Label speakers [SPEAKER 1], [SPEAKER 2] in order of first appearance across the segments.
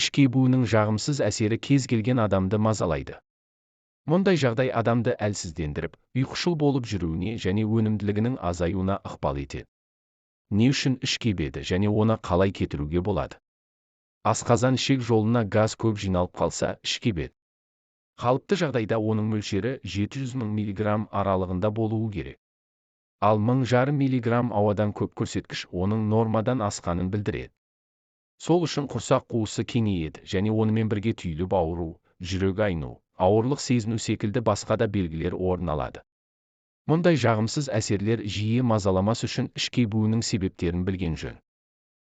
[SPEAKER 1] Іш кебуінің жағымсыз әсері кез келген адамды мазалайды. Мұндай жағдай адамды әлсіздендіріп, ұйқышыл болып жүруіне және өнімділігінің азаюына ықпал етеді. Не үшін іш кебеді және оны қалай кетіруге болады? Асқазан ішек жолына газ көп жиналып қалса, іш кебеді. Қалыпты жағдайда оның мөлшері 700 мың миллиграмм аралығында болуы керек. Ал 1000 миллиграмм ауадан көп көрсеткіш оның нормадан асқанын білдіреді. Сол үшін құрсақ қуысы кеңейеді және онымен бірге түйіліп ауыру, жүрек айну, ауырлық сезіну секілді басқа да белгілер орын алады. Мұндай жағымсыз әсерлер жиі мазаламас үшін іш кебуінің себептерін білген жөн.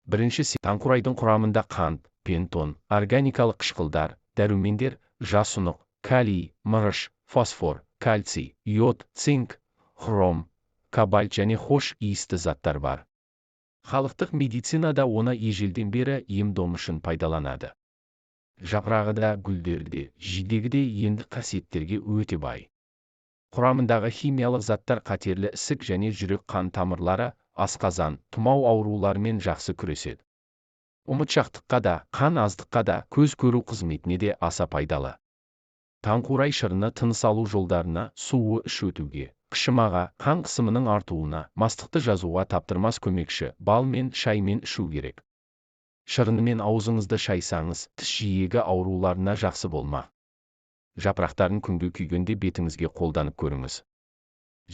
[SPEAKER 1] Біріншісі, таңқурайдың құрамында қант, пентон, органикалық қышқылдар, дәрумендер, жасұнық, калий, мырыш, фосфор, кальций, йод, цинк, хром, кобальт және хош иісті заттар бар. Халықтық медицинада оны ежелден бері ем-дом үшін пайдаланады. Жапырағы да, гүлдері де, жидегі де емдік қасиеттерге өте бай. Құрамындағы химиялық заттар қатерлі ісік және жүрек-қан тамырлары, асқазан, тұмау ауруларымен жақсы күреседі. Ұмытшақтыққа да, қан аздыққа да, көз көру қызметіне де аса пайдалы. Таңқурай шырыны тыныс алу жолдарына, суы іш өтуге, қышымаға, қан қысымының артуына, мастықты жазуға таптырмас көмекші, бал мен шаймен ішу керек. Шырынымен аузыңызды шайсаңыз, тіс жиегі ауруларына жақсы болмақ. Жапырақтарын күнге күйгенде бетіңізге қолданып көріңіз.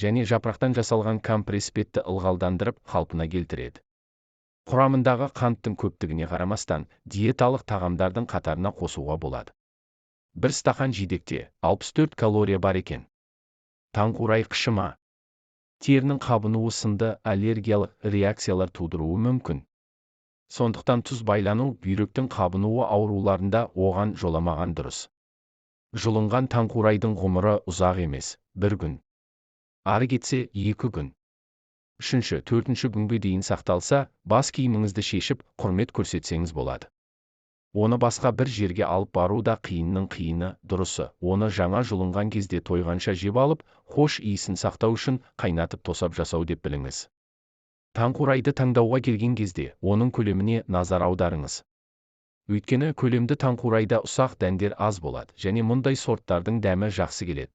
[SPEAKER 1] Және жапырақтан жасалған компресс бетті ылғалдандырып, қалпына келтіреді. Құрамындағы қанттың көптігіне қарамастан, диеталық тағамдардың қатарына қосуға болады. Бір стақан жидекте 64 калория бар екен. Таңқурай қышыма, терінің қабынуы сынды аллергиялық реакциялар тудыруы мүмкін. Сондықтан тұз байлану, бүйректің қабынуы ауруларында оған жоламаған дұрыс. Жұлынған таңқурайдың ғұмыры ұзақ емес, 1 күн. Ары кетсе 2 күн. 3-4 күнге дейін сақталса, бас киіміңізді шешіп, құрмет көрсетсеңіз болады. Оны басқа бір жерге алып бару да қиынның қиыны, дұрысы, оны жаңа жұлынған кезде тойғанша жеп алып, хош иісін сақтау үшін қайнатып тосап жасау деп біліңіз. Таңқурайды таңдауға келген кезде, оның көлеміне назар аударыңыз. Өйткені көлемді таңқурайда ұсақ дәндер аз болады және мұндай сорттардың дәмі жақсы келеді.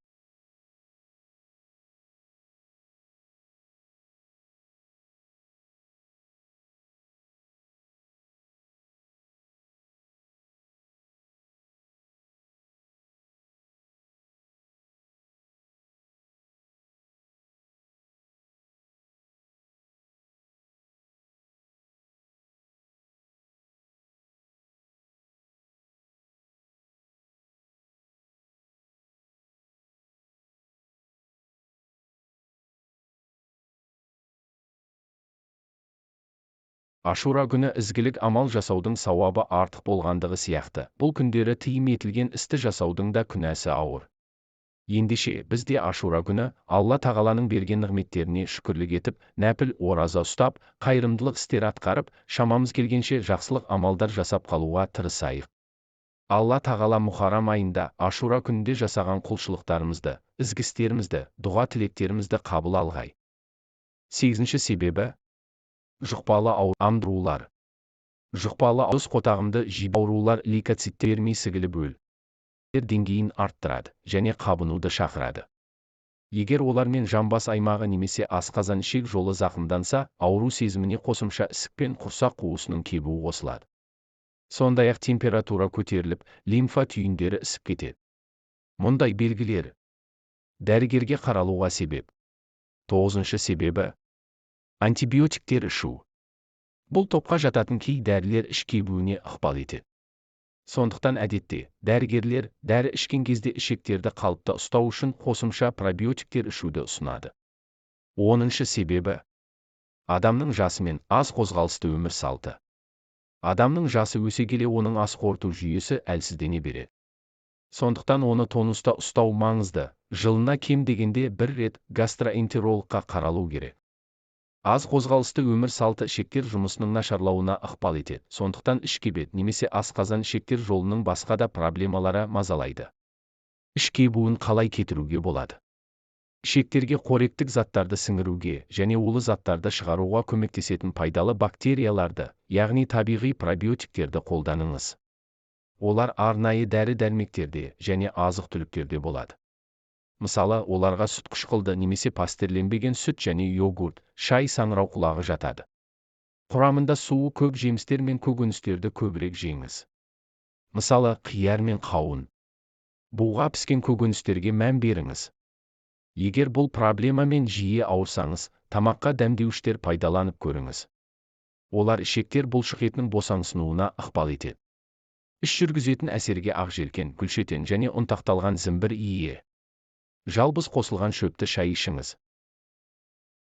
[SPEAKER 1] Ашура күні ізгілік амал жасаудың сауабы артық болғандығы сияқты, бұл күндері тыйым етілген істі жасаудың да күнәсі ауыр. Ендеше, біз де Ашура күні Алла тағаланың берген нығметтеріне шүкірлік етіп, нәпіл ораза ұстап, қайырымдылық істер атқарып, шамамыз келгенше жақсылық амалдар жасап қалуға тырысайық. Алла тағала Мұхаррам айында Ашура күнінде жасаған құлшылықтарымызды, ізгі істерімізді, дұға тілектерімізді қабыл алғай. 8-ші себебі, жұқпалы аурулар. Жұқпалы ауыз қотағымды жиі аурулар лейкоциттер бермей сігіліп деңгейін арттырады және қабынуды шақырады. Егер олармен жамбас аймағы немесе асқазан ішек жолы зақымданса, ауру сезіміне қосымша ісік пен құрсақ қуысының кебуі қосылады. Сондай-ақ температура көтеріліп, лимфа түйіндері ісіп кетеді. Мұндай белгілер дәрігерге қаралуға себеп. 9-шы себебі, антибиотиктер ішу. Бұл топқа жататын кей дәрілер іш кебуіне ықпал етеді. Сондықтан әдетте, дәрігерлер дәрі ішкен кезде ішектерді қалыпта ұстау үшін қосымша пробиотиктер ішуді ұсынады. 10-шы себебі, адамның жасы мен аз қозғалысты өмір салты. Адамның жасы өсе келе оның ас қорыту жүйесі әлсіздене береді. Сондықтан оны тонуста ұстау маңызды, жылына кем дегенде 1 рет гастроэнтерологқа қаралу керек. Аз қозғалысты өмір салты ішектер жұмысының нашарлауына ықпал етеді. Сондықтан іш кебеді немесе асқазан ішектер жолының басқа да проблемалары мазалайды. Іш кебуін қалай кетіруге болады? Ішектерге қоректік заттарды сіңіруге және улы заттарды шығаруға көмектесетін пайдалы бактерияларды, яғни табиғи пробиотиктерді қолданыңыз. Олар арнайы дәрі-дәрмектерде және азық-түліктерде болады. Мысалы, оларға сүт қышқылды немесе пастерленбеген сүт және йогурт, шай, саңырауқұлағы жатады. Құрамында суы көп жемістер мен көкөністерді көбірек жеңіз. Мысалы, қияр мен қауын. Буға піскен көкөністерге мән беріңіз. Егер бұл проблемамен жиі ауырсаңыз, тамаққа дәмдеуіштер пайдаланып көріңіз. Олар ішектер бұлшық етінің босаңсынуына ықпал етеді. Іш жүргізетін әсерге ақжелкен, гүлшетен және ұнтақталған зімбір ие. Жалбыз қосылған шөпті шай ішіңіз.